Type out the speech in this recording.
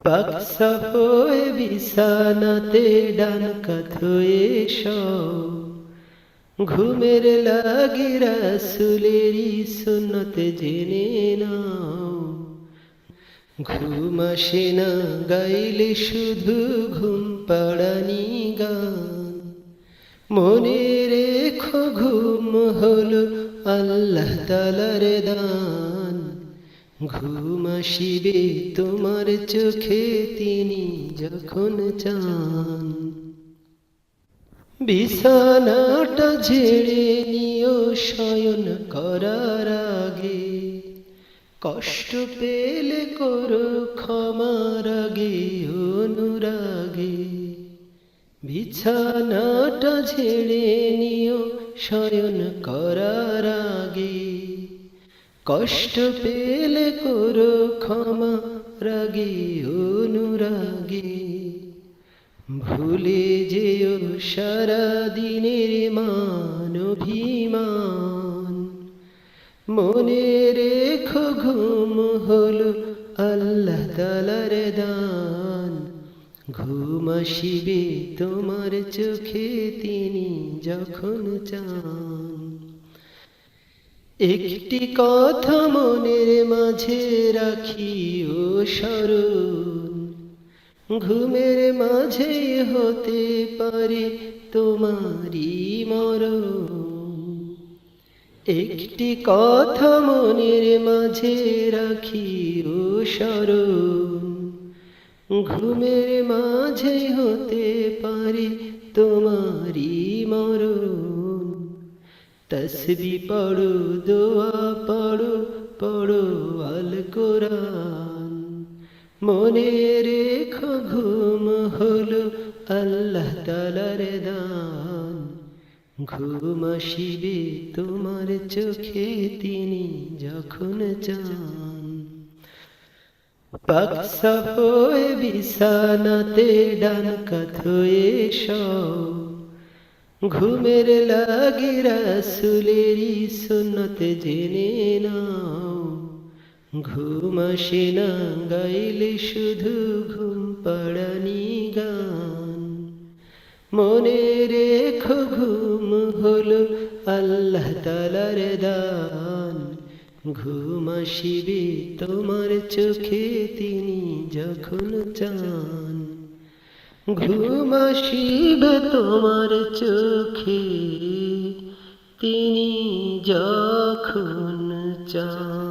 পাকসা হয়ে বিছানাতে ডান কাত হয়ে শোও, ঘুমের লাগি রাসূলেরই সুন্নত জেনে নাও। ঘুম আসে না গাইলে শুধু ঘুম পাড়ানি গান, মনে রেখো ঘুম হলো আল্লাহ তাআলার দান। ঘুম আসিবে তোমার চোখে তিনি যখন চান। বিছানাটা ঝেড়ে নিও শয়ন করার আগে, কষ্ট পেলে করো ক্ষমার আগে অনুরাগে। বিছানাটা ঝেড়ে নিও শয়ন করার আগে, কষ্ট পেলে করো ক্ষমা রাগে অনুরাগে। ভুলে যেও সারা দিনের মান অভিমান, মনে রেখো ঘুম হলো আল্লাহ তাআলার দান। ঘুম আসিবে তোমার চোখে তিনি যখন চান। একটি কথা মনের মাঝে রাখিও স্মরণ, ঘুমের মাঝে হতে পারে তোমারই মরণ। একটি কথা মনের মাঝে রাখিও স্মরণ, ঘুমের মাঝে হতে পারে তোমারই মরণ। তসবি পড়ো দোয়া পড়ো পড়ো আল কোরআন, মনে রেখো ঘুম হলো আল্লাহ তাআলার দান। ঘুম আসিবে তোমার চোখে তিনি যখন চান। পাকসা হয়ে বিছানাতে ডান কাত হয়ে শোও, ঘুমের লাগি রাসূলেরই সুন্নত জেনে নাও। ঘুম আসে না গাইলে শুধু ঘুম পাড়ানি গান, মনে রেখো ঘুম হলো আল্লাহ তাআলার দান। ঘুম আসিবে তোমার চোখে তিনি যখন চান। ঘুম আসিবে তোমার চোখে তিনি যখন চান।